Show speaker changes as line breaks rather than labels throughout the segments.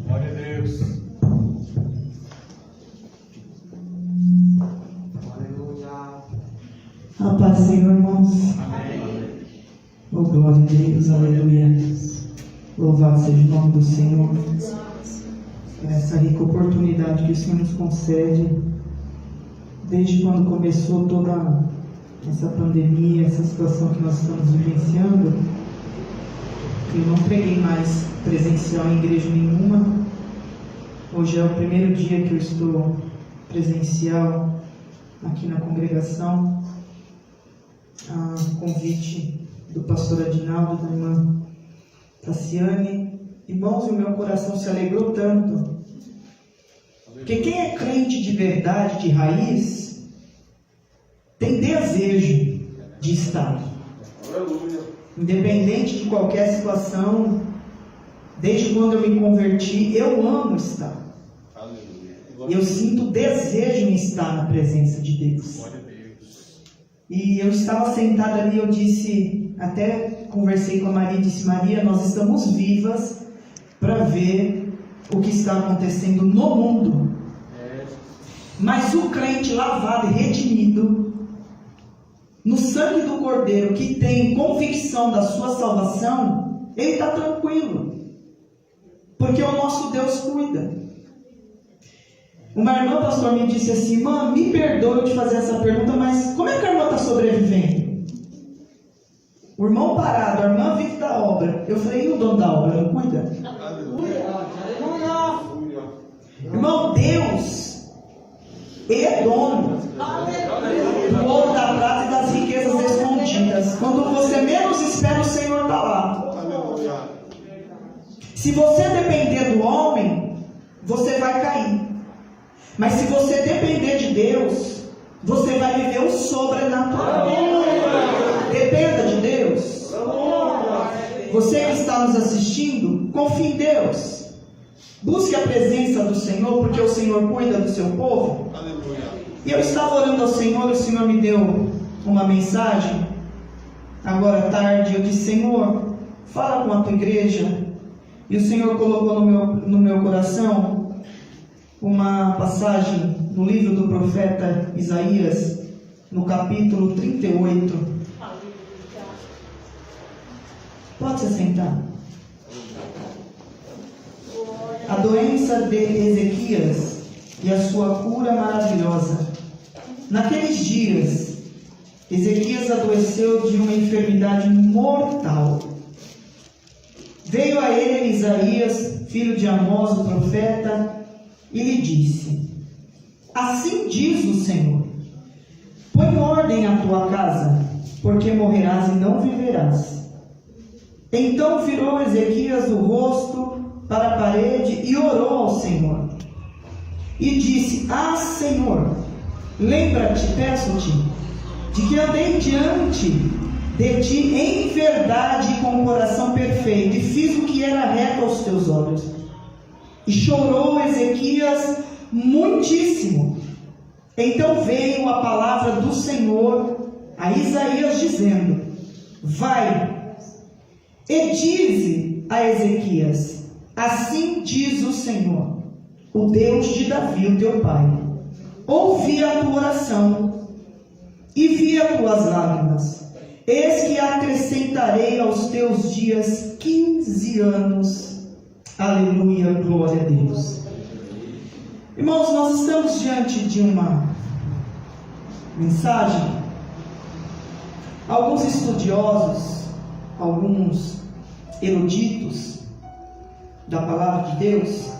Glória a Deus.
A paz do Senhor, irmãos.
Amém.
Oh, glória a Deus, aleluia. Louvado seja o nome do Senhor. Essa rica oportunidade que o Senhor nos concede, desde quando começou toda essa pandemia, essa situação que nós estamos vivenciando. Eu não preguei mais presencial em igreja nenhuma. Hoje é o primeiro dia que eu estou presencial aqui na congregação, a convite do pastor Adinaldo, da irmã Tassiane. Irmãos, o meu coração se alegrou tanto, porque quem é crente de verdade, de raiz, tem desejo de estar, independente de qualquer situação. Desde quando eu me converti, eu amo estar. Eu sinto desejo em estar na presença de Deus. E eu estava sentada ali, eu disse, até conversei com a Maria, disse: Maria, nós estamos vivas para ver o que está acontecendo no mundo. Mas o crente lavado e redimido no sangue do Cordeiro, que tem convicção da sua salvação, ele está tranquilo, porque o nosso Deus cuida. Uma irmã, pastor, me disse assim: irmã, me perdoe de fazer essa pergunta, mas como é que a irmã está sobrevivendo? O irmão parado, a irmã vive da obra. Eu falei: e o dono da obra não cuida? Irmão, Deus é dono do ouro, da prata e das riquezas escondidas. Quando você menos espera, o Senhor está lá. Se você depender do homem, você vai cair. Mas se você depender de Deus, você vai viver o sobrenatural. Dependa de Deus. Você que está nos assistindo, confie em Deus. Busque a presença do Senhor, porque o Senhor cuida do seu povo. E eu estava orando ao Senhor, o Senhor me deu uma mensagem agora à tarde. Eu disse: Senhor, fala com a tua igreja. E o Senhor colocou no meu coração uma passagem no livro do profeta Isaías, no capítulo 38. Pode se sentar. A doença de Ezequias e a sua cura maravilhosa. Naqueles dias, Ezequias adoeceu de uma enfermidade mortal. Veio a ele Isaías, filho de Amós, o profeta, e lhe disse: assim diz o Senhor: põe ordem à tua casa, porque morrerás e não viverás. Então virou Ezequias o rosto para a parede e orou ao Senhor. E disse: ah, Senhor, lembra-te, peço-te, de que andei diante de ti em verdade e com o coração perfeito, e fiz o que era reto aos teus olhos. E chorou Ezequias muitíssimo. Então veio a palavra do Senhor a Isaías, dizendo: vai e dize a Ezequias: assim diz o Senhor, o Deus de Davi, o teu pai: ouvi a tua oração e vi as tuas lágrimas. Eis que acrescentarei aos teus dias 15 anos. Aleluia, glória a Deus. Irmãos, nós estamos diante de uma mensagem. Alguns estudiosos, alguns eruditos da palavra de Deus,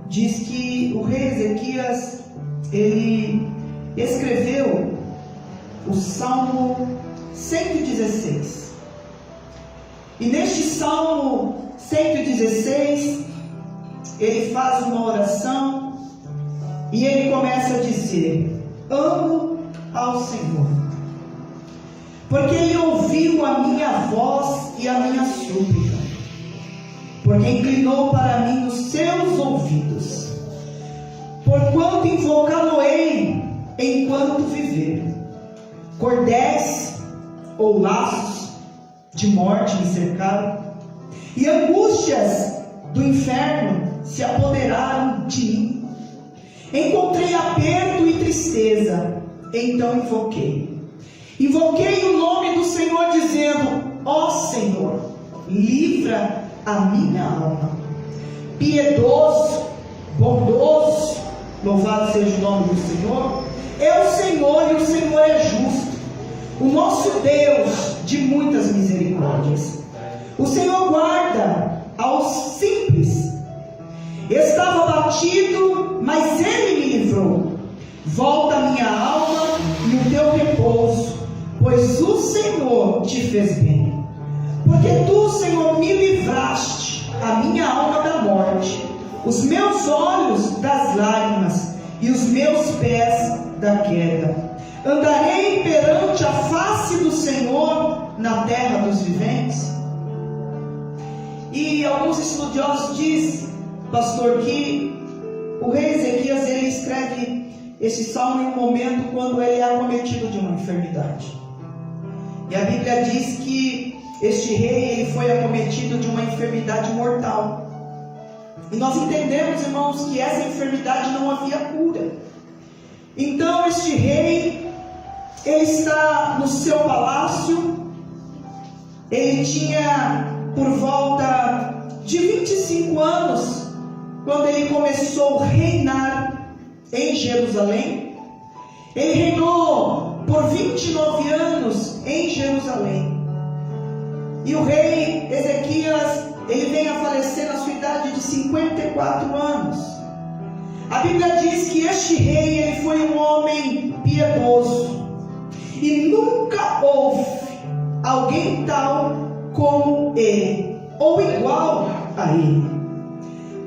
diz que o rei Ezequias, ele escreveu o Salmo 116. E neste Salmo 116, ele faz uma oração e ele começa a dizer: amo ao Senhor, porque ele ouviu a minha voz e a minha súplica, porque inclinou para mim os seus ouvidos. Porquanto invocá-lo-ei enquanto viver, cordéis ou laços de morte me cercaram, e angústias do inferno se apoderaram de mim. Encontrei aperto e tristeza, então invoquei o nome do Senhor, dizendo: ó Senhor, livra a minha alma. Piedoso, bondoso, louvado seja o nome do Senhor, é o Senhor, e o Senhor é justo, o nosso Deus de muitas misericórdias. O Senhor guarda aos simples. Estava abatido, mas Ele me livrou. Volta a minha alma e o teu repouso, pois o Senhor te fez bem. Porque tu, Senhor, me livraste a minha alma da morte, os meus olhos das lágrimas e os meus pés da queda. Andarei perante a face do Senhor na terra dos viventes. E alguns estudiosos dizem, pastor, que o rei Ezequias, ele escreve esse salmo em um momento quando ele é acometido de uma enfermidade. E a Bíblia diz que este rei, ele foi acometido de uma enfermidade mortal. E nós entendemos, irmãos, que essa enfermidade não havia cura. Então este rei, ele está no seu palácio. Ele tinha por volta de 25 anos quando ele começou a reinar em Jerusalém. Ele reinou por 29 anos em Jerusalém. E o rei Ezequias, ele vem a falecer na sua idade de 54 anos. A Bíblia diz que este rei, ele foi um homem piedoso, e nunca houve alguém tal como ele, ou igual a ele.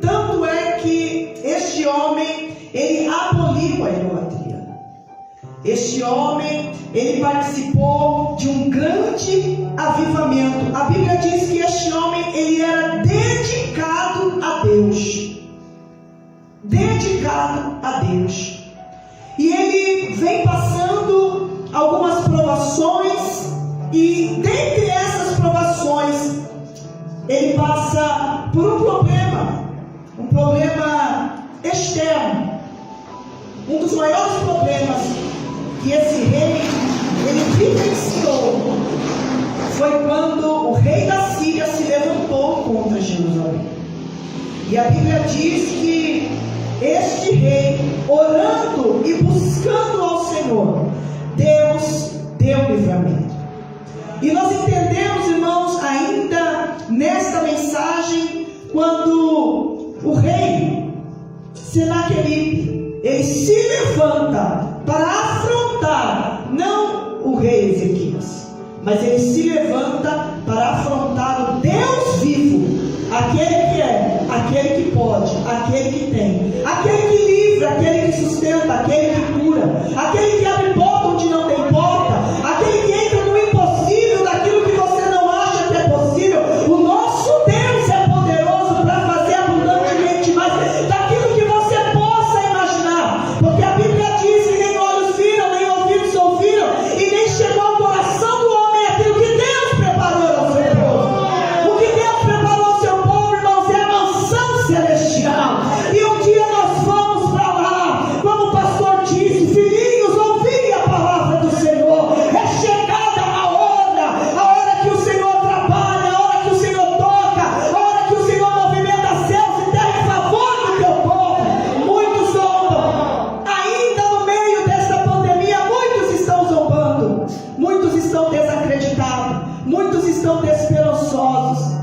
Tanto é que este homem, ele aboliu a idolatria. Este homem, ele participou de um grande avivamento. A Bíblia diz que este homem, ele era dedicado a Deus. Dedicado a Deus. E ele vem passando algumas provações, e dentre essas provações, ele passa por um problema externo. Um dos maiores problemas que esse rei, ele vivenciou, foi quando o rei da Síria se levantou contra Jerusalém. E a Bíblia diz que este rei, orando e buscando ao Senhor, Deus deu livramento. E nós entendemos, irmãos, ainda nesta mensagem, quando o rei Senaqueribe, ele se levanta para afrontar, não o rei Ezequias, mas ele se levanta para afrontar o Deus vivo, aquele que é, aquele que pode, aquele que tem, aquele que livra, aquele que sustenta, aquele que cura, aquele que abre porta onde não tem porta, aquele que entra no impossível, daquilo que você não acha que é possível. O nosso Deus é poderoso para fazer abundantemente mais daquilo que você possa imaginar, porque a Bíblia diz que nem olhos viram, nem ouvidos ouviram, e nem chegou ao coração do homem aquilo que Deus preparou ao seu povo. O que Deus preparou ao seu povo, irmãos, é a mansão celestial. E um dia nós vamos para lá, como o pastor disse: filhinhos, ouvi a palavra do Senhor. É chegada a hora que o Senhor trabalha, a hora que o Senhor toca, a hora que o Senhor movimenta céus e terra em favor do teu povo. Muitos zombam. Ainda no meio desta pandemia, muitos estão zombando, muitos estão desacreditados, muitos estão desesperançosos.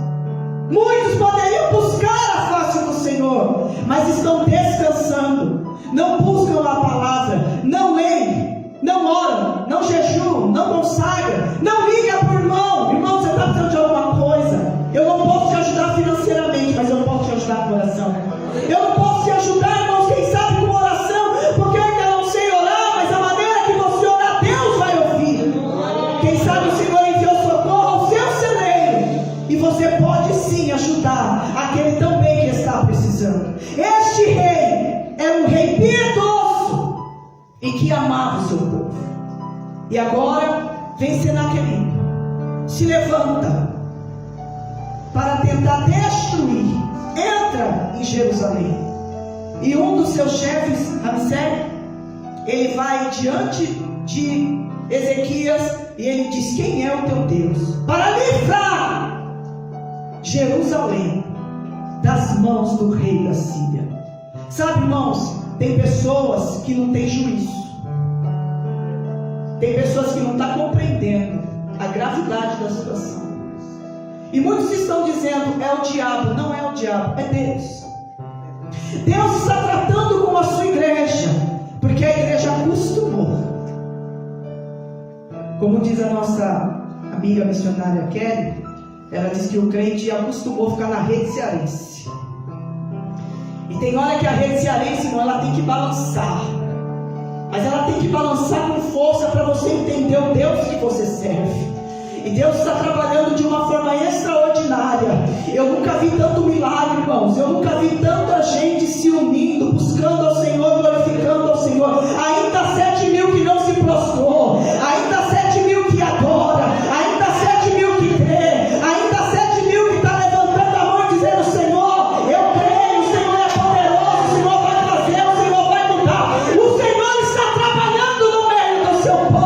Muitos poderiam buscar a face do Senhor, mas estão descansando, não buscam a palavra, não leem, não oram, não jejuam, não consagram, não liga para o irmão. Irmão, você está precisando de alguma coisa? Eu não posso te ajudar financeiramente, mas eu posso te ajudar com oração. Eu não posso te ajudar, irmãos, quem sabe com oração, porque eu ainda não sei orar, mas a maneira que você orar, Deus vai ouvir. Quem sabe o Senhor enviou socorro ao seu celeiro, e você pode sim ajudar aquele também que está precisando. Este rei era um rei piedoso e que amava o seu povo. E agora vem Senaqueribe, se levanta para tentar destruir, entra em Jerusalém. E um dos seus chefes, Ramsés, ele vai diante de Ezequias e ele diz: quem é o teu Deus? Para livrar Jerusalém das mãos do rei da Síria. Sabe, irmãos, tem pessoas que não têm juízo. Tem pessoas que não estão compreendendo a gravidade da situação. E muitos estão dizendo: é o diabo. Não é o diabo, é Deus. Deus está tratando com a sua igreja, porque a igreja acostumou. Como diz a nossa amiga missionária Kelly, ela diz que o crente acostumou a ficar na rede cearense. E tem hora que a rede cearense, não, ela tem que balançar. Mas ela tem que balançar com força para você entender o Deus que você serve. E Deus está trabalhando de uma forma extraordinária. Eu nunca vi tanto milagre, irmãos. Eu nunca vi tanta gente se unindo, buscando ao Senhor, glorificando ao Senhor. Ainda 7 mil que não se prostrou, ainda 7 mil que adora, ainda 7 mil que crê, ainda 7 mil que está levantando a mão e dizendo: Senhor, eu creio, o Senhor é poderoso, o Senhor vai fazer, o Senhor vai mudar. O Senhor está trabalhando no meio do seu povo.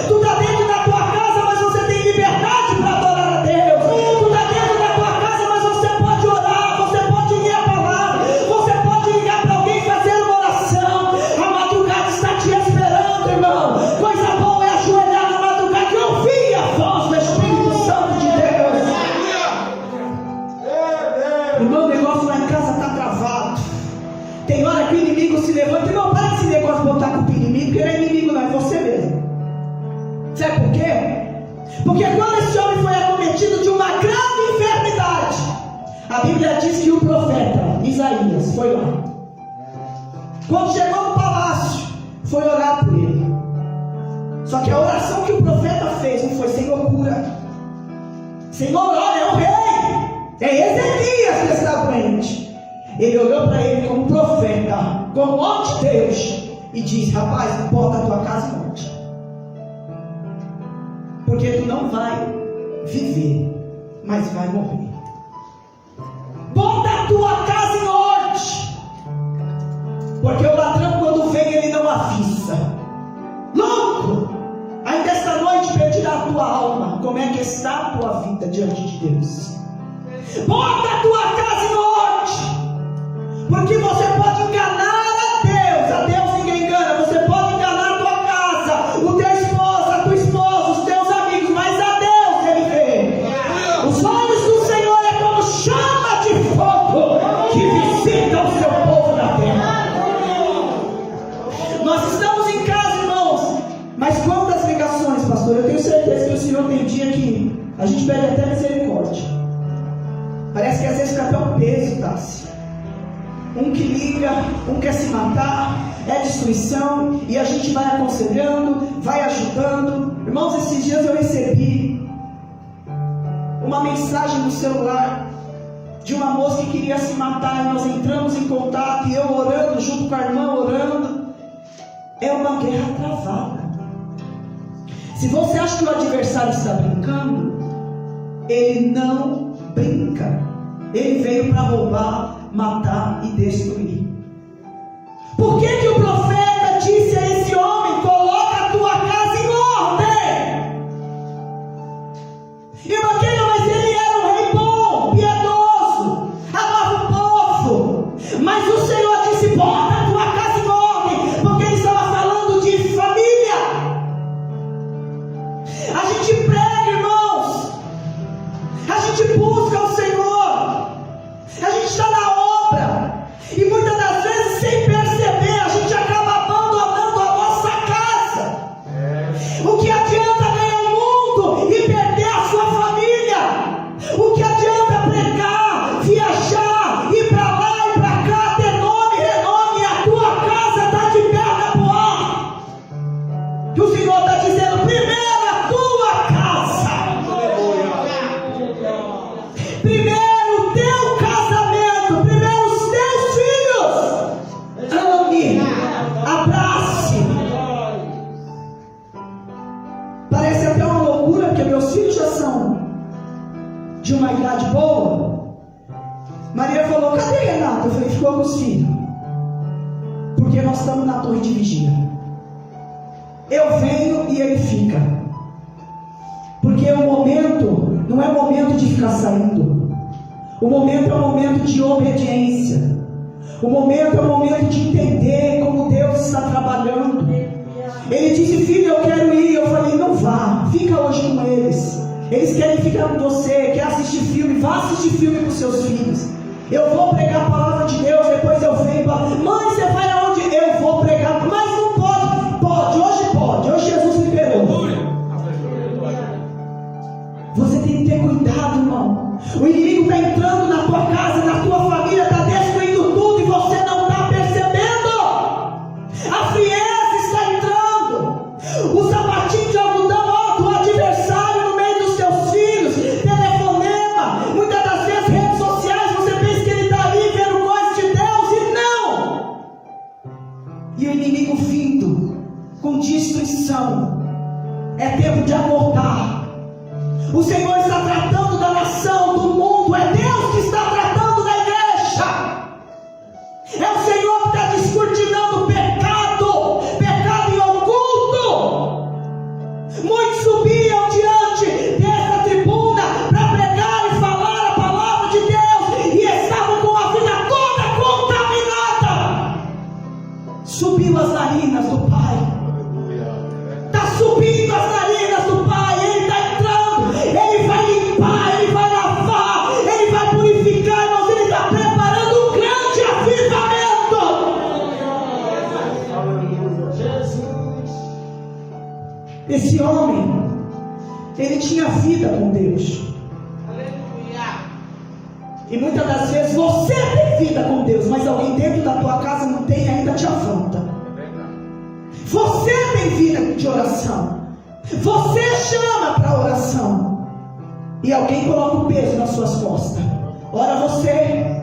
Tu está dentro da tua casa, mas você tem liberdade para adorar a Deus. Tu está dentro da tua casa, mas você pode orar, você pode ler a palavra, você pode ligar para alguém fazer uma oração. A madrugada está te esperando, irmão. Coisa boa é ajoelhar na madrugada e ouvir a voz do Espírito Santo de Deus. Irmão, o negócio lá em casa está travado. Tem hora que o inimigo se levanta. Irmão, para esse negócio de botar culpa em inimigo, porque não é inimigo, não, é você mesmo. Sabe por quê? Porque quando esse homem foi acometido de uma grave enfermidade, a Bíblia diz que o profeta Isaías foi lá. Quando chegou no palácio, foi orar por ele. Só que a oração que o profeta fez não foi: Senhor, cura. Senhor, olha, é o rei, é Ezequias que está doente. Ele olhou para ele como profeta, como homem de Deus, e disse: rapaz, bota a tua casa em ordem, porque tu não vai viver, mas vai morrer. Bota a tua casa em ordem, porque o ladrão, quando vem, ele não avisa. Louco! Ainda esta noite pedirá a tua alma como é que está a tua vida diante de Deus. Bota a tua casa em ordem, porque você pode enganar a Deus ninguém engana. Você pode enganar a tua casa, o teu esposo, a tua esposa, os teus amigos, mas a Deus ele vê. Os olhos do Senhor é como chama de fogo que visita o seu povo na terra. Nós estamos em casa, irmãos, mas quantas ligações, pastor? Eu tenho certeza que o Senhor tem dia que a gente pede até misericórdia. Parece que às vezes fica até um peso, Tassi. Um que liga, um quer se matar, é destruição, e a gente vai aconselhando, vai ajudando. Irmãos, esses dias eu recebi uma mensagem no celular de uma moça que queria se matar, e nós entramos em contato, e eu orando junto com a irmã, orando. É uma guerra travada. Se você acha que o adversário está brincando, ele não brinca. Ele veio para roubar, matar e destruir. Por que que o profeta disse a esse homem: coloca a tua casa em ordem? Irmão, mas ele era um rei bom, piedoso, amava o povo. Mas o Senhor disse: bota a tua casa em ordem, porque ele estava falando de família. A gente prega, irmãos, a gente busca o Senhor, a gente está na obra, e muitas das vezes, sem perceber, a gente acaba abandonando a nossa casa. O que adianta ganhar o mundo e perder a sua família? O que adianta pregar, viajar, ir para lá e para cá, ter nome, renome, e a tua casa está de perna pro ar? E o Senhor está dizendo: primeiro a tua casa, primeiro porque meus filhos já são de uma idade boa. Maria falou: cadê Renato? Eu falei: ficou com os filhos, porque nós estamos na torre de vigia. Eu venho e ele fica, porque o momento não é momento de ficar saindo. O momento é um momento de obediência. O momento é um momento de entender como Deus está trabalhando. Ele disse: filho, eu quero ir. Eu falei: não vá, fica hoje com eles. Eles querem ficar com você, quer assistir filme, vá assistir filme com seus filhos. Eu vou pregar a palavra de Deus, depois eu venho. Mãe, você vai aonde? Eu vou pregar. Mas não pode. Pode, hoje pode. Hoje Jesus liberou. Você tem que ter cuidado, irmão. O inimigo está entrando na tua casa, na tua família, está destruindo tudo e você não está percebendo. A frieza está entrando. O sapatinho de algodão, ó, do adversário no meio dos teus filhos. Telefonema. Muitas das vezes redes sociais, você pensa que ele está ali vendo coisas de Deus e não. E o inimigo vindo com destruição. É tempo de acordar. O Senhor está tratando da nação, do mundo. É Deus que está tratando da igreja. É o Senhor que está descortinando o pecado, pecado em oculto. Muitos subiam diante dessa tribuna para pregar e falar a palavra de Deus e estavam com a vida toda contaminada. Subiu as narinas do Pai. Está subindo as narinas do Pai. Ele está entrando. Ele vai limpar, ele vai lavar, ele vai purificar, irmãos. Ele está preparando um grande avivamento. Esse homem, ele tinha vida com Deus. E muitas das vezes você tem vida com Deus, mas alguém dentro da tua casa não tem, ainda te afronta. Você tem vida de oração, você chama para oração, e alguém coloca o peso nas suas costas. Ora você,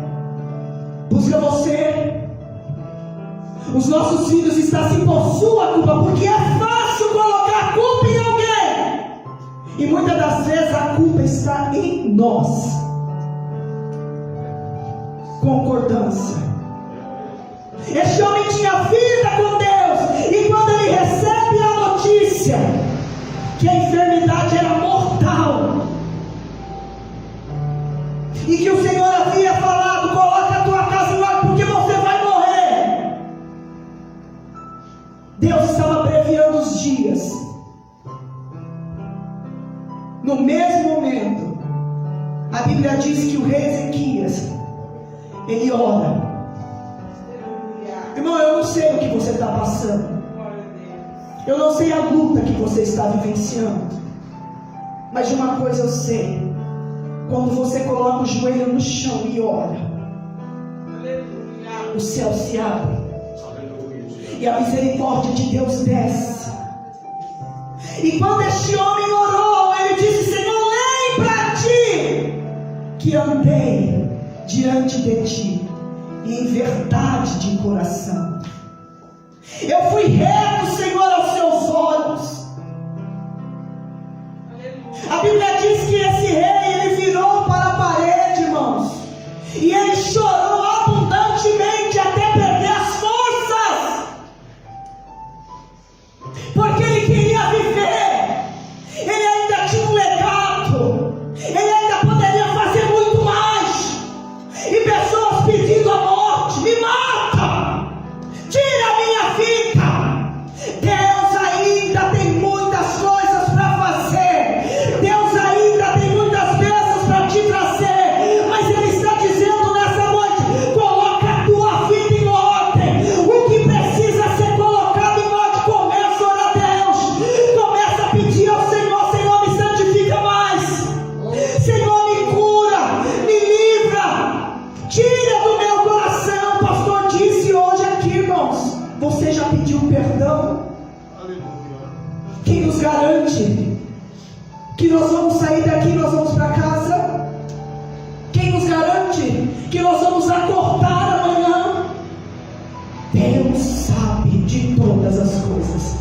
busca você. Os nossos filhos estão assim por sua culpa, porque é fácil colocar a culpa em alguém, e muitas das vezes a culpa está em nós. Concordância. Este homem tinha vida com Deus, e quando ele recebe a notícia que a enfermidade era mortal, e que o Senhor havia falado: coloca a tua casa em ordem, porque você vai morrer. Deus estava abreviando os dias. No mesmo momento, a Bíblia diz que o rei Ezequias, ele ora. Irmão, eu não sei o que você está passando, eu não sei a luta que você está vivenciando, mas de uma coisa eu sei: quando você coloca o joelho no chão e ora, o céu se abre e a misericórdia de Deus desce. E quando este homem orou, ele disse: Senhor, lembra-te que andei diante de ti e em verdade de coração. Eu fui reto, Senhor, aos seus olhos. A Bíblia diz que esse rei, ele virou para a parede, irmãos, e ele chorou abundantemente até perder as forças, porque ele queria viver. Ele ainda tinha um legado, ele ainda poderia fazer muito mais. E pessoas pedindo a morte: me mata, tira a minha vida. Deus ainda tem muitas coisas para fazer. Deus ainda tem muitas bênçãos para te trazer. Mas Ele está dizendo nessa noite: coloca a tua vida em ordem. O que precisa ser colocado em ordem, começa a orar a Deus. Começa a pedir ao Senhor: Senhor, me santifica mais. Senhor, me cura, me livra, tira do meu coração. O pastor disse hoje aqui, irmãos: você já pediu perdão? Quem nos garante que nós vamos sair daqui e nós vamos para casa? Quem nos garante que nós vamos acordar amanhã? Deus sabe de todas as coisas.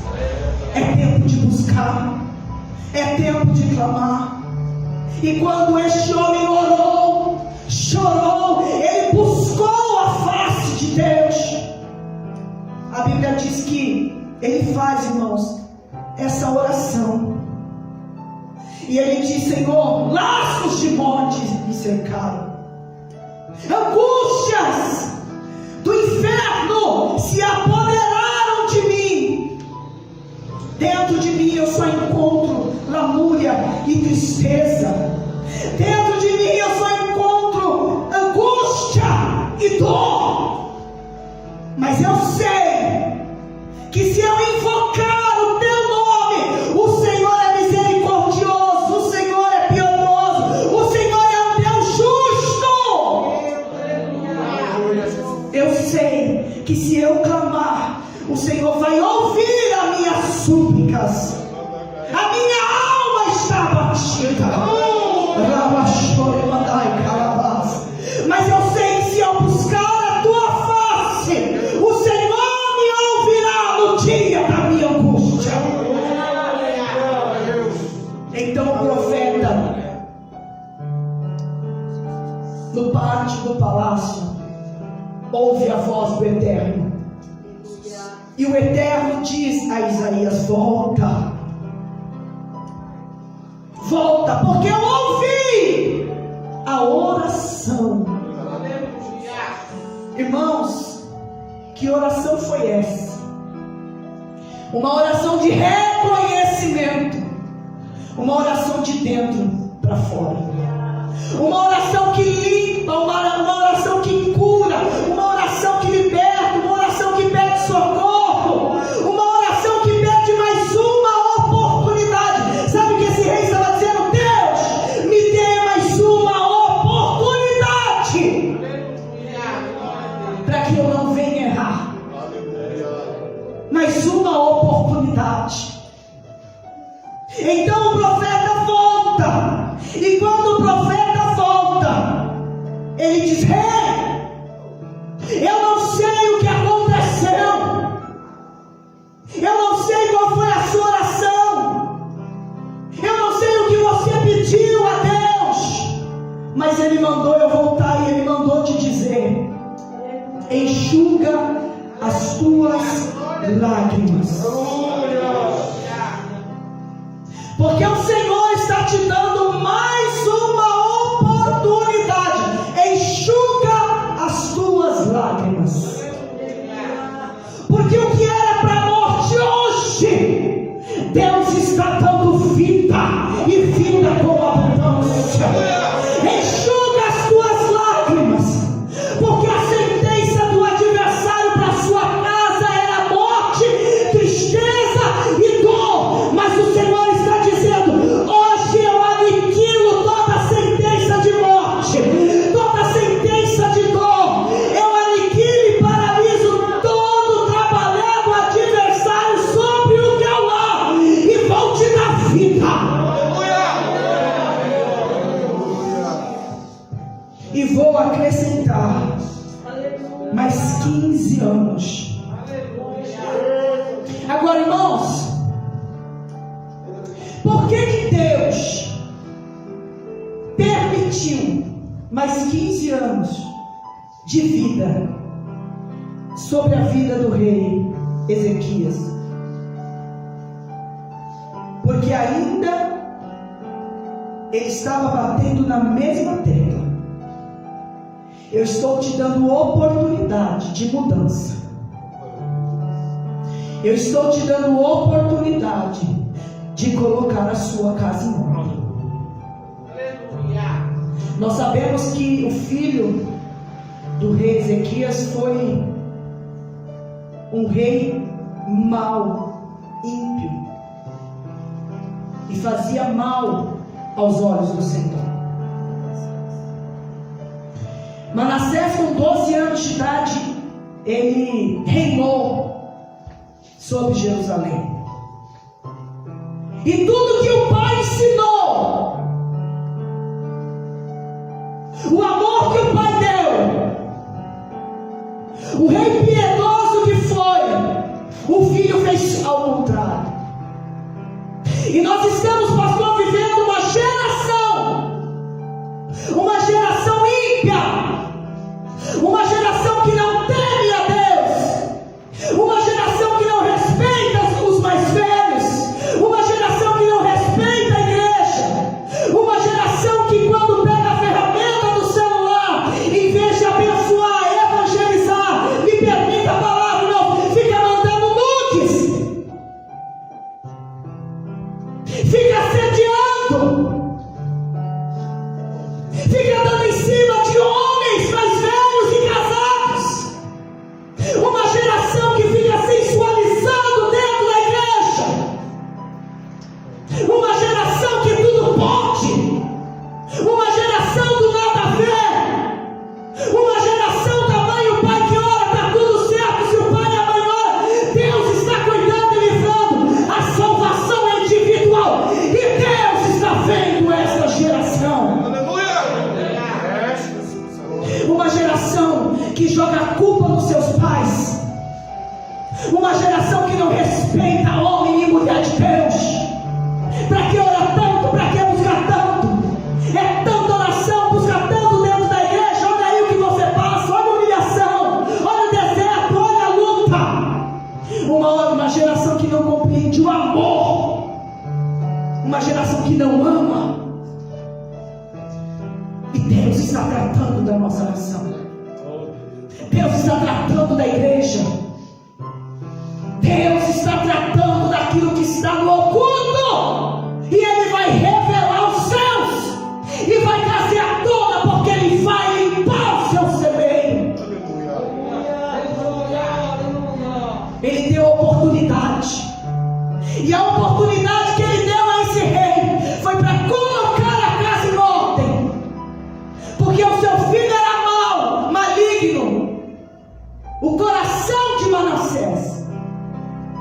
É tempo de buscar, É tempo de clamar. E quando este homem orou, chorou, ele buscou a face de Deus. A Bíblia diz que ele faz, irmãos, essa oração. E ele diz: Senhor, laços de morte me cercaram, angústias do inferno se apoderaram de mim. Dentro de mim eu só encontro lamúria e tristeza. Dentro de mim eu só encontro angústia e dor. Mas eu sei que se eu invocar o teu nome, o Senhor é misericordioso, o Senhor é piedoso, o Senhor é um Deus justo. Eu sei que se eu clamar, o Senhor vai ouvir as minhas súplicas. A minha alma está abatida. Mas eu sei que se eu buscar a tua face, o Senhor me ouvirá no dia da minha angústia. Então o profeta, no pátio do palácio, ouve a voz do Eterno. E o Eterno diz a Isaías: volta, volta, porque eu ouvi a oração. Irmãos, que oração foi essa? Uma oração de reconhecimento, uma oração de dentro para fora, uma oração que limpa, uma oração que cura, uma oração que liberta, uma oração que pede socorro, uma oração que pede mais uma oportunidade. Sabe o que esse rei estava dizendo? Deus, me dê mais uma oportunidade para que eu não venha errar. Mais uma oportunidade. Então o profeta volta. E quando o profeta volta, ele diz: rei, eu não sei o que aconteceu, eu não sei qual foi a sua oração, eu não sei o que você pediu a Deus, mas ele mandou eu voltar e ele mandou te dizer: enxuga as tuas lágrimas, porque o Senhor está te dando mais uma oportunidade. Enxuga as tuas lágrimas, porque o que era para a morte hoje, Deus está dando vida, e vida com abundância. Enxuga as tuas lágrimas, porque a sentença do adversário para sua casa era morte, tristeza e dor. Mas o Senhor está dizendo: hoje eu aniquilo toda sentença de morte, toda sentença de dor. Eu aniquilo e paraliso todo o trabalhar do adversário sobre o teu lar, e vou te dar vida. E vou acrescentar mais 15 anos. Agora, irmãos, por que Deus permitiu mais 15 anos de vida sobre a vida do rei Ezequias? Porque ainda ele estava batendo na mesma tecla: eu estou te dando oportunidade de mudança, eu estou te dando oportunidade de colocar a sua casa em ordem. Nós sabemos que o filho do rei Ezequias foi um rei mau, ímpio, e fazia mal aos olhos do Senhor. Manassés, com 12 anos de idade, ele reinou sobre Jerusalém. E tudo que o pai ensinou, o amor que o pai deu, o rei piedoso que foi, o filho fez ao contrário. E nós estamos passando joga a culpa nos seus pais, uma geração que não respeita homem e mulher de Deus. Para que orar tanto? Para que buscar tanto? É tanta oração, buscar tanto dentro da igreja. Olha aí o que você passa, olha a humilhação, olha o deserto, olha a luta. Uma geração que não compreende o amor, uma geração que não ama. E Deus está tratando da nossa nação, Deus está tratando da igreja, Deus está tratando daquilo que está no oculto, e Ele vai revelar os céus, e vai trazer à tona, porque Ele vai limpar o seu celeiro. Ele deu oportunidade, e a oportunidade que Ele deu a esse rei foi para colocar a casa em ordem, porque o seu filho era mau, maligno. O coração de Manassés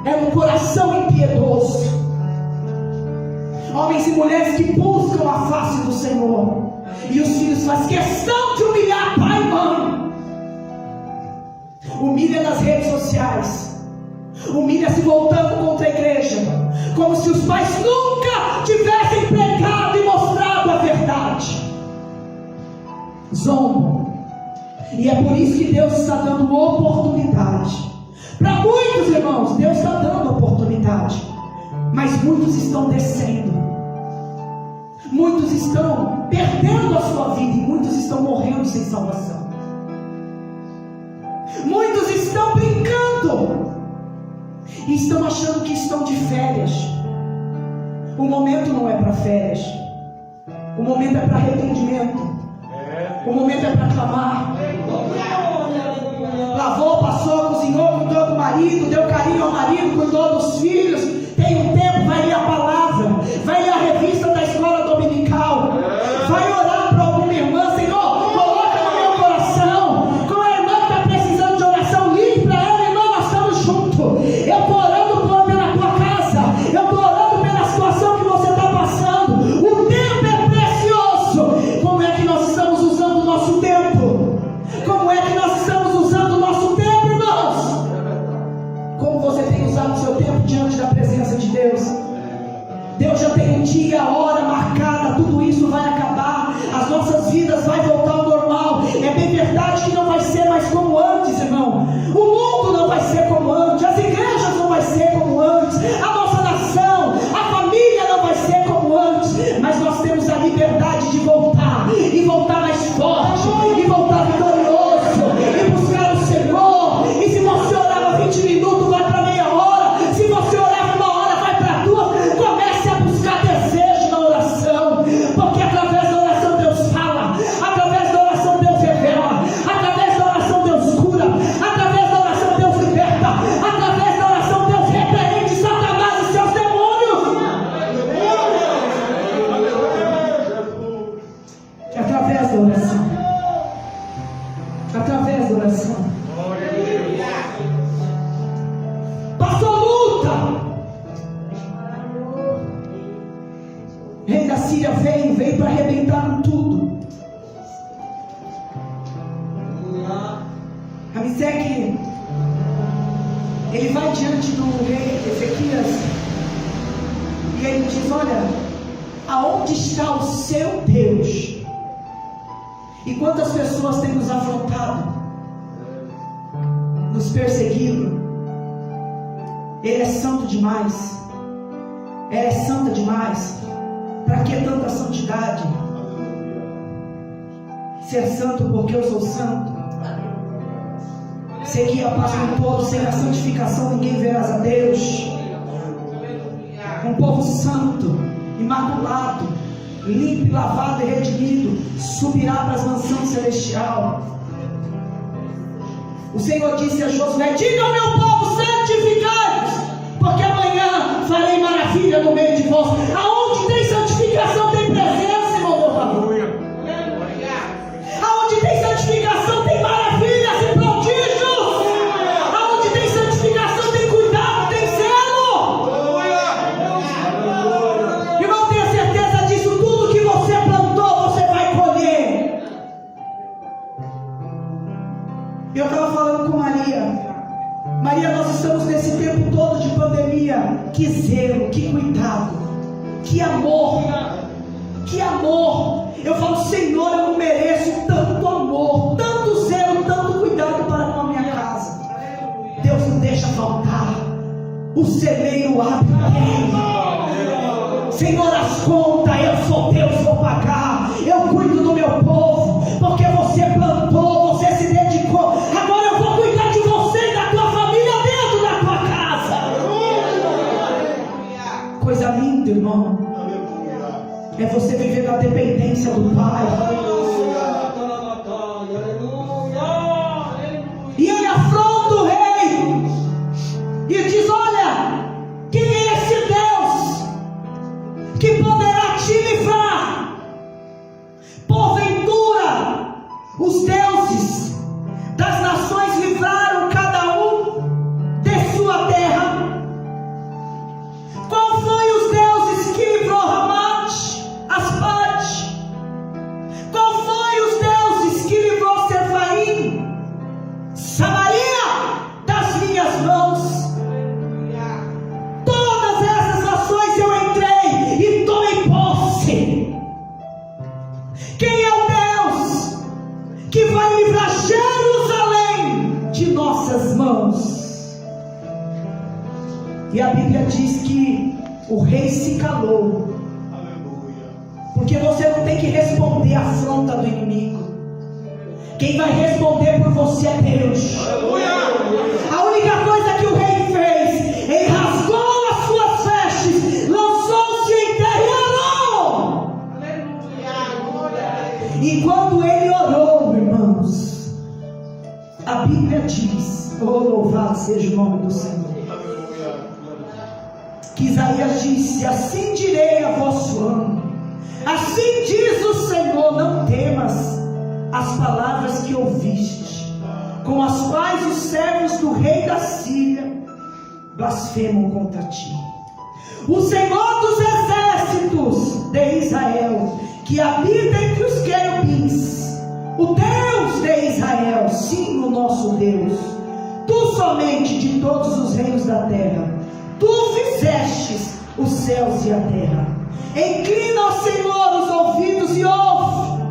era um coração impiedoso. Homens e mulheres que buscam a face do Senhor, e os filhos fazem questão de humilhar pai e mãe. Humilha nas redes sociais, humilha se voltando contra a igreja, como se os pais nunca tivessem pregado e mostrado a verdade. Zombam. E é por isso que Deus está dando uma oportunidade. Para muitos irmãos, Deus está dando oportunidade, mas muitos estão descendo, muitos estão perdendo a sua vida, e muitos estão morrendo sem salvação. Muitos estão brincando e estão achando que estão de férias. O momento não é para férias, o momento é para arrependimento, o momento é para clamar. Lavou, passou, cozinhou, cuidou do marido, deu carinho ao marido, cuidou dos filhos. Tem um tempo, vai ler a palavra, vai ler a revista da escola dominical, vai orar para alguma irmã. Senhor, coloca no meu coração, como a irmã que está precisando de oração, ligue para ela. Irmã, nós estamos juntos. Eu estou orando pela tua casa, eu estou orando pela situação que você está passando. O tempo é precioso. Como é que nós estamos usando o nosso tempo? Como é que nós estamos usando o nosso tempo, irmãos? Como você tem usado o seu tempo diante da presença de Deus? Deus já tem um dia, a hora marcada, tudo isso vai acabar, as nossas vidas vão voltar ao normal. É bem verdade que não vai ser mais como antes, irmão. O mundo não vai ser como antes, as igrejas não vai ser como antes, a nossa nação, a família não vai ser como antes, mas nós temos a liberdade de voltar, e voltar mais forte, e voltar vitorioso, e buscar o Senhor. E se você orava 20 minutos, vai para meia hora. Se você orava 1 hora, vai para 2. Comece a buscar desejo na oração, porque através da oração Deus fala, através da oração Deus revela, através da oração Deus cura, através da oração Deus liberta, através da oração Deus repreende Satanás e seus demônios. Através da oração, através da oração. Passou luta. O rei da Síria veio para arrebentar com tudo. Ramiseque, ele vai diante do rei Ezequias e ele diz: olha, aonde está o seu Deus? E quantas pessoas têm nos afrontado, nos perseguido? Ele é santo demais, ela é santa demais. Para que tanta santidade? Ser santo porque eu sou santo. Seguir a paz com todos, sem a santificação ninguém verás a Deus. Um povo santo, imaculado, limpo, lavado e redimido, subirá para as mansões celestial. O Senhor disse a Josué: diga ao meu povo, santificai-vos, porque amanhã farei maravilha no meio de vós. Aonde tem santificação tem presença, irmão meu amor. Aonde tem santificação tem maravilhas e prodígios. Aonde tem santificação tem cuidado, tem zelo. Irmão, tenha certeza disso. Tudo que você plantou, você vai colher. Eu Que zelo, que cuidado, que amor, que amor. Eu falo, Senhor, eu não mereço tanto amor, tanto zelo, tanto cuidado para com a minha casa. Deus não deixa faltar, o celeiro abre bem. Senhor, as contas, eu sou Deus, vou pagar. Eu cuido do meu povo, porque você plantou, você se dedicou. Agora eu vou cuidar de você e da tua família dentro da tua casa. Coisa linda, irmão, é você viver na dependência do Pai. E ele afronta o rei e diz: olha, quem é esse Deus que poderá te livrar? Porventura os deuses das nações livraram cada um de sua terra? Qual foi os deuses que livrou Ramate, Aspade? Qual foi os deuses que livrou Sefaim, Samaria das minhas mãos? Todas essas nações eu entrei e tomei posse. Quem é o Deus que vai livrar Jerusalém de nossas mãos? E a Bíblia diz que o rei se calou. Porque você não tem que responder à afronta do inimigo. Quem vai responder por você é Deus. A única coisa que o rei fez, ele rasgou as suas vestes, lançou-se em terra e orou. E quando ele orou, irmãos, a Bíblia diz: oh, louvado seja o nome do Senhor, que Isaías disse: assim direi a vosso amo, assim diz o Senhor, não temas as palavras que ouviste, com as quais os servos do rei da Síria blasfemam contra ti. O Senhor dos exércitos de Israel, que habita entre os querubins, o Deus de Israel, sim, o nosso Deus, tu somente de todos os reinos da terra, tu fizestes os céus e a terra. Inclina ao Senhor os ouvidos e ouve.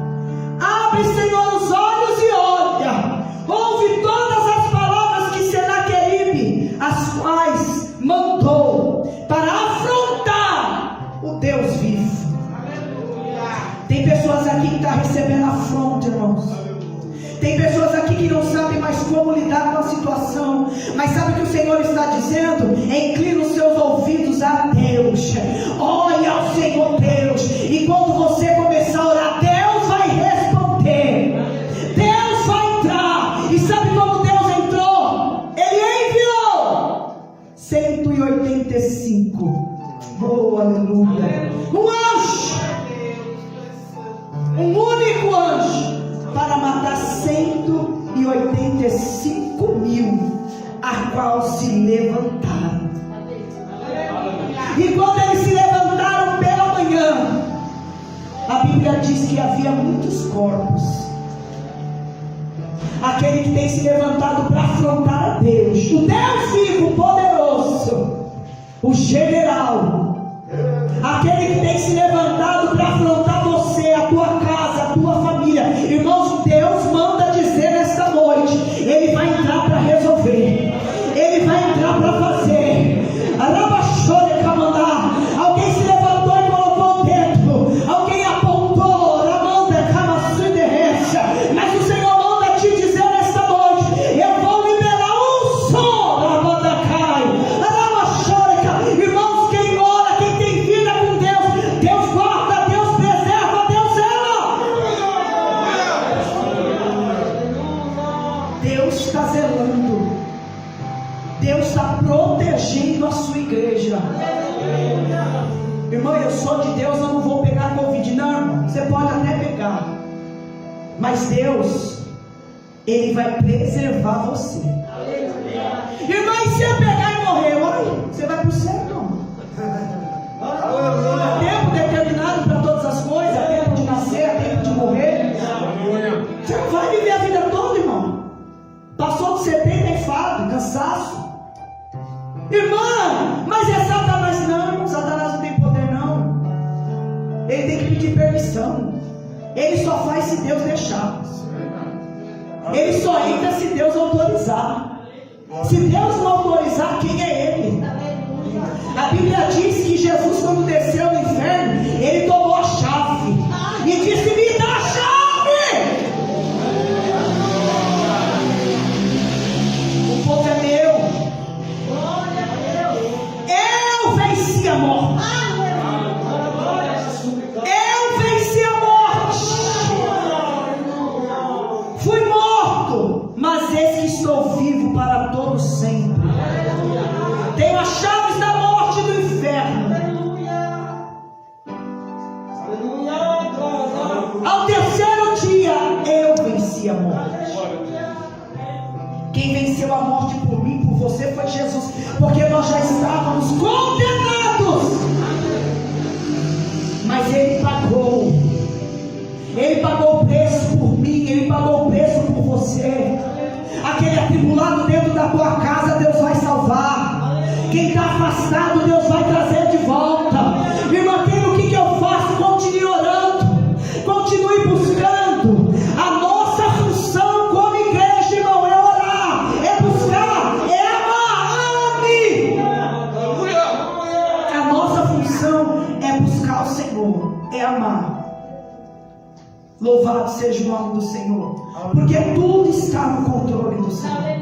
Abre, Senhor, os olhos e olha. Ouve todas as palavras que Senaqueribe, as quais mandou para afrontar o Deus vivo. Tem pessoas aqui que estão recebendo afronta, irmãos. Tem pessoas aqui que não sabem mais como lidar com a situação. Mas sabe o que o Senhor está dizendo? Inclina os seus ouvidos a Deus. Olha ao Senhor Deus. E quando você começar a orar, Deus vai responder. Deus vai entrar. E sabe como Deus entrou? Ele enviou 185. Oh, aleluia. Um anjo. Um único anjo. Para matar 185 mil, a qual se levantaram. E quando eles se levantaram pela manhã, a Bíblia diz que havia muitos corpos. Aquele que tem se levantado para afrontar a Deus, o Deus vivo, poderoso, o general, aquele que tem se levantado para afrontar você, a tua casa, a tua família. Irmãos, Deus manda dizer nesta noite: Ele vai entrar para resolver, Ele vai entrar para fazer. Alguém se levantou e colocou o dedo, alguém apontou, mas o Senhor manda te dizer nesta noite: eu vou liberar um som. Irmãos, quem ora, quem tem vida com Deus, Deus guarda, Deus preserva, Deus zela. Deus está zelando, Deus está protegendo a sua igreja. Irmão, eu sou de Deus, eu não vou pegar Covid. Não, você pode até pegar, mas Deus, Ele vai preservar você. Irmão, e se eu pegar e morrer, você vai para o céu, irmão. Há tempo determinado para todas as coisas, há tempo de nascer, há tempo de morrer. Você não vai viver a vida toda, irmão. Passou de 70 enfado, cansaço. Irmã, mas é Satanás ele tem que pedir permissão. Ele só faz se Deus deixar. Ele só entra se Deus autorizar. Se Deus não autorizar, quem é ele? A Bíblia diz que Jesus, quando desceu no inferno, ele tomou a chave e disse: me dá a chave. O povo é meu. Eu venci a morte. Eu venci a morte. Fui morto, mas eis que estou vivo para todo sempre. Tenho as chaves da morte e do inferno. Ao terceiro dia eu venci a morte. Quem venceu a morte por mim, por você, foi Jesus, porque nós já estávamos condenados. Mas Ele pagou. Ele pagou o preço por mim. Ele pagou o preço por você. Aquele atribulado dentro da tua casa, Deus vai salvar. Quem está afastado, Deus vai trazer de volta. Me mantendo, o que eu faço? Continue orando, continue buscando. A nossa função como igreja, irmão, é orar, é buscar, é amar. Ame. A nossa função é buscar o Senhor, é amar. Louvado seja o nome do Senhor, porque tudo está no controle do Senhor.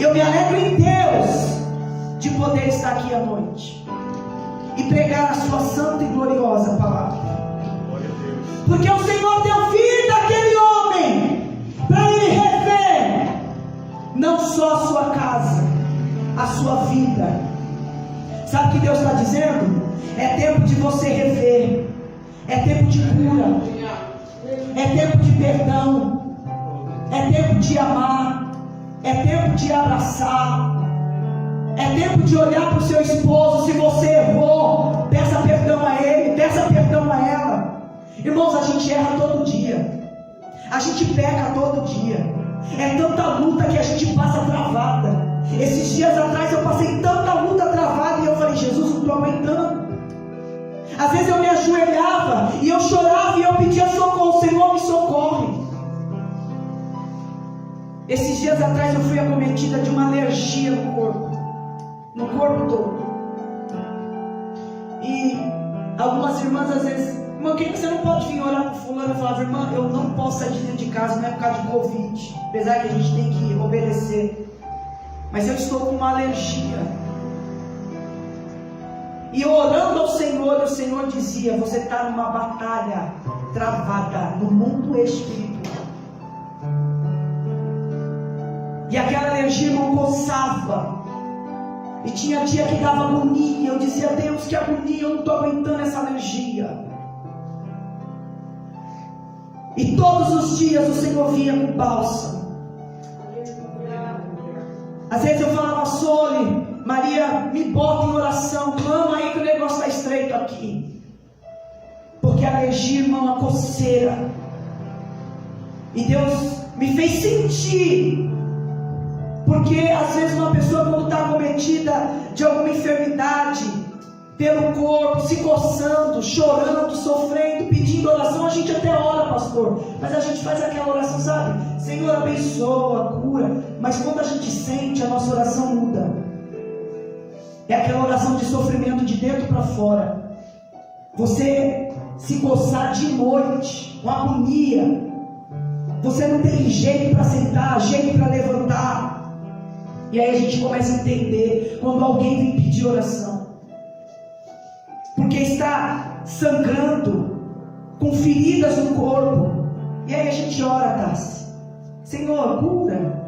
Eu me alegro em Deus de poder estar aqui à noite e pregar a sua santa e gloriosa palavra, porque o Senhor deu vida àquele homem para ele rever não só a sua casa, a sua vida. Sabe o que Deus está dizendo? É tempo de você rever, é tempo de cura, é tempo de perdão, é tempo de amar, é tempo de abraçar. É tempo de olhar para o seu esposo. Se você errou, peça perdão a ele, peça perdão a ela. Irmãos, a gente erra todo dia, a gente peca todo dia. É tanta luta que a gente passa travada. Esses dias atrás eu passei tanta luta travada e eu falei: Jesus, não estou aguentando. Às vezes eu me ajoelhava e eu chorava e eu pedia socorro: Senhor, me socorre. Esses dias atrás eu fui acometida de uma alergia no corpo todo. E algumas irmãs às vezes: irmã, por que você não pode vir orar por fulano? Eu falava: irmã, eu não posso sair de dentro de casa, não é por causa de Covid, apesar que a gente tem que obedecer, mas eu estou com uma alergia. E orando ao Senhor, o Senhor dizia: você está numa batalha travada no mundo espiritual. E aquela alergia não coçava. E tinha dia que dava agonia. Eu dizia: Deus, que agonia, eu não estou aguentando essa alergia. E todos os dias o Senhor vinha com bálsamo. Às vezes eu falava: Sole, Maria, me bota em oração, clama aí que o negócio está estreito aqui. Porque a alergia, irmão, a coceira. E Deus me fez sentir. Porque às vezes uma pessoa, quando está acometida de alguma enfermidade, pelo corpo, se coçando, chorando, sofrendo, pedindo oração, a gente até ora, pastor, mas a gente faz aquela oração, sabe? Senhor, abençoa, cura. Mas quando a gente sente, a nossa oração muda. É aquela oração de sofrimento de dentro para fora. Você se coçar de noite, com agonia, você não tem jeito para sentar, jeito para levantar. E aí a gente começa a entender quando alguém vem pedir oração, porque está sangrando, com feridas no corpo. E aí a gente ora, Tassi: Senhor, cura.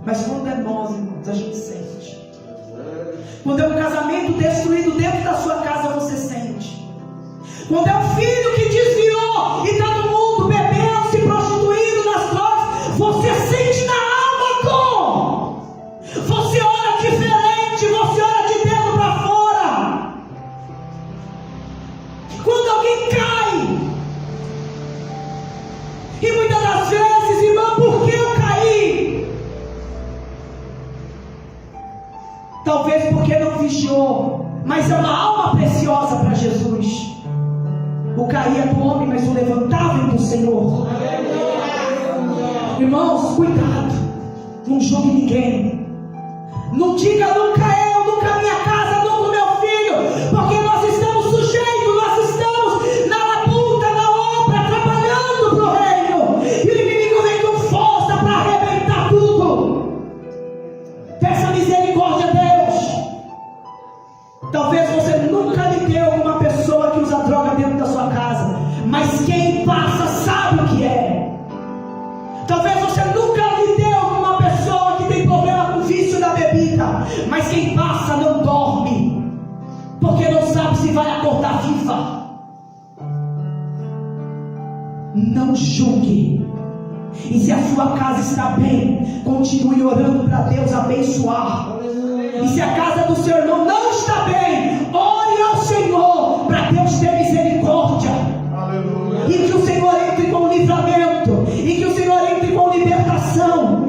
Mas quando é nós, irmãos, a gente sente. Quando é um casamento destruído dentro da sua casa, você sente. Quando é um filho que desviou e está no mundo bebendo, se prostituindo nas drogas, você sente na alma, Tom. Você ora diferente, você ora de dentro para fora. Quando alguém cai, e muitas das vezes, irmão, por que eu caí? Talvez porque não vigiou, mas é uma alma preciosa para Jesus. O caía do homem, mas o levantava do Senhor. Irmãos, cuidado. Não julgue ninguém. Não diga nunca eu, nunca minha casa, nunca meu filho, porque nós estamos sujeitos, nós estamos na labuta, na obra, trabalhando para o reino, e o inimigo vem com força para arrebentar tudo. Peça misericórdia a Deus. Talvez você nunca lidou com uma pessoa que usa droga dentro da sua casa, mas quem passa sabe o que é. Talvez você nunca lidou com uma pessoa que tem problema com o vício da bebida, mas quem passa não dorme, porque não sabe se vai acordar viva. Não julgue. E se a sua casa está bem, continue orando para Deus abençoar. E se a casa do seu irmão não está bem, ore ao Senhor para Deus ter misericórdia. Aleluia. E que o Senhor entre com livramento, e que o Senhor entre com libertação.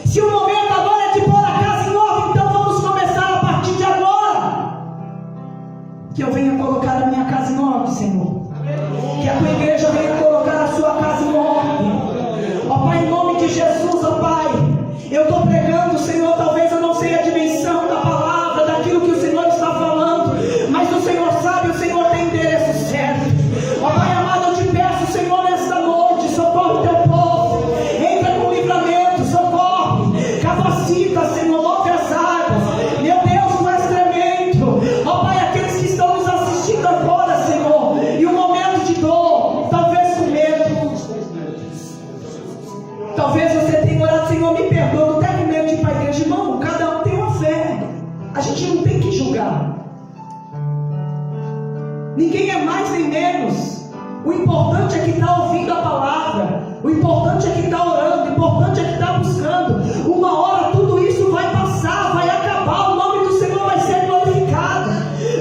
Se o momento agora é de pôr a casa em ordem, então vamos começar a partir de agora. Que eu venha colocar a minha casa em ordem, Senhor. Que a tua igreja venha colocar a sua casa em ordem. Ó Pai, em nome de Jesus, ó Pai, eu estou pregando, Senhor, talvez eu não sei a dimensão da palavra, daquilo que o Senhor está falando, mas o Senhor sabe, o Senhor tem endereço certo. Ó Pai amado, eu te peço, Senhor, nesta noite, socorre o teu povo, entra com livramento, socorre, capacita, Senhor, move as águas, meu Deus, mais tremendo. Ó Pai, aqueles que estão nos assistindo agora, Senhor, e um momento de dor, talvez com medo, talvez você tenha orado, Senhor, me perdoa, não tem medo de ir para a igreja. Irmão, cada um tem uma fé, a gente não tem que julgar. Ninguém é mais nem menos. O importante é que está ouvindo a palavra, o importante é que está orando, o importante é que está buscando. Uma hora tudo isso vai passar, vai acabar, o nome do Senhor vai ser glorificado.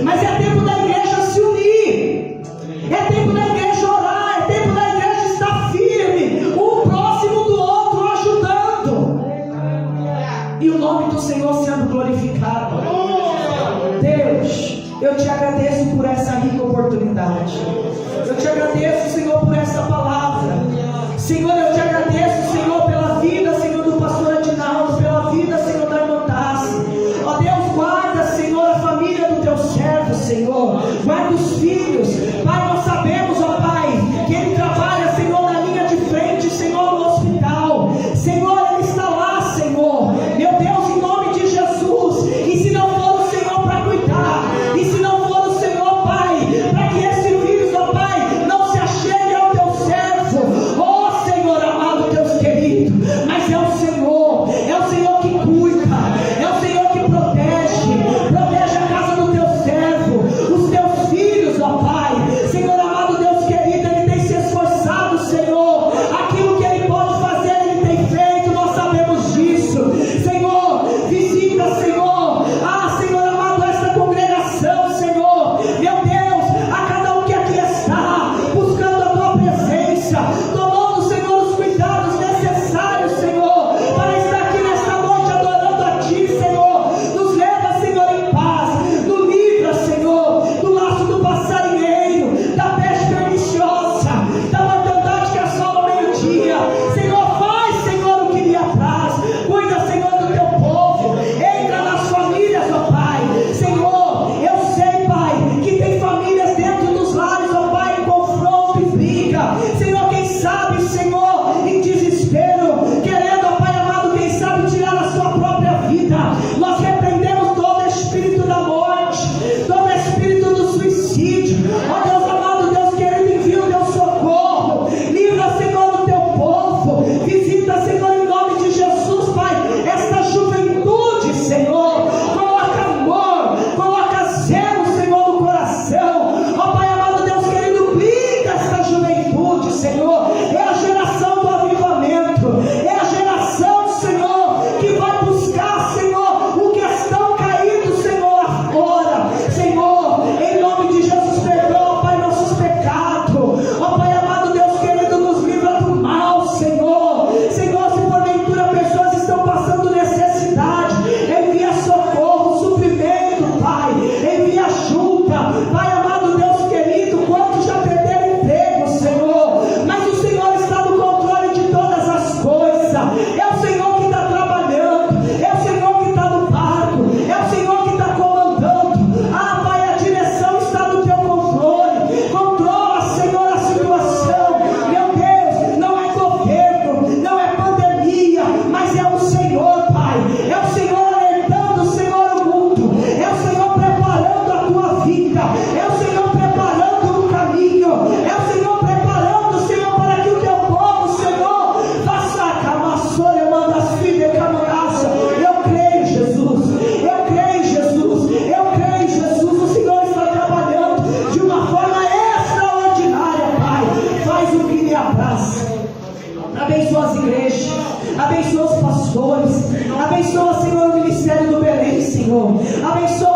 Mas é tempo da igreja se unir, é tempo da igreja orar, é tempo da igreja estar firme, um próximo do outro, ajudando, e o nome do Senhor sendo glorificado. Deus, eu te agradeço por essa rica oportunidade. Eu te agradeço, Senhor, por essa palavra. Senhor, eu te agradeço, Senhor, pela vida, Senhor, do pastor Adinaldo, pela vida, Senhor, da irmã Tassi. Ó Deus, guarda, Senhor, a família do teu servo, Senhor. Guarda os filhos. Pai, nós sabemos, ó Pai, que ele trabalha, Senhor, na linha de frente, Senhor, no hospital. Senhor, ele está lá, Senhor. Meu Deus, em nome de Jesus. E se não for o Senhor para cuidar, e se não for o Senhor, Pai, para que esse vírus, ó Pai, não se achegue ao teu servo, ó Senhor amado, Deus querido, mas é o Senhor que cuida, é o Senhor que protege a casa do teu servo, os teus filhos, ó Pai. Senhor amado, Deus querido, ele tem se esforçado, Senhor, aquilo que ele pode fazer, ele tem feito, nós sabemos disso. Senhor, visita, Senhor, Senhor amado, esta congregação, Senhor, meu Deus, a cada um que aqui está, buscando a tua presença, tomando, Senhor, os cuidados necessários, Senhor, para estar aqui nesta noite adorando a ti, Senhor. Nos leva, Senhor, em paz, nos livra, Senhor, do laço do passarinheiro, da peste perniciosa, da mortandade que assola o meio-dia. Senhor, faz, Senhor, o que lhe apraz. Cuida, Senhor, do teu povo, entra nas famílias, ó Pai. Senhor, eu sei, Pai, que tem famílias dentro dos lares, ó Pai, em confronto e briga. Senhor, quem sabe, Senhor, em desespero, querendo, ó Pai amado, quem sabe tirar a sua própria vida. Nós repreendemos todo espírito da morte, todo espírito do suicídio. Ó Deus amado, Deus querido, envia o teu socorro. Livra, Senhor, do teu povo. Visita, Senhor, em nome de Jesus, Pai, esta juventude, Senhor. Coloca amor, coloca zelo, Senhor, no coração. Ó Pai amado, Deus querido, blinda esta juventude, Senhor. É a geração do avivamento, é a geração, Senhor, que vai buscar, Senhor, o que estão caídos, Senhor, lá fora. Senhor, em nome de Jesus, perdoa, Pai, nossos pecados. Ó Pai amado, Deus querido, nos livra do mal, Senhor. Senhor, se porventura pessoas estão passando necessidade, envia socorro, suprimento, Pai, envia ajuda. Pai amado, Deus querido, quantos já perderam
Abençoa os pastores. Abençoa, Senhor, o ministério do Belém, Senhor. Abençoa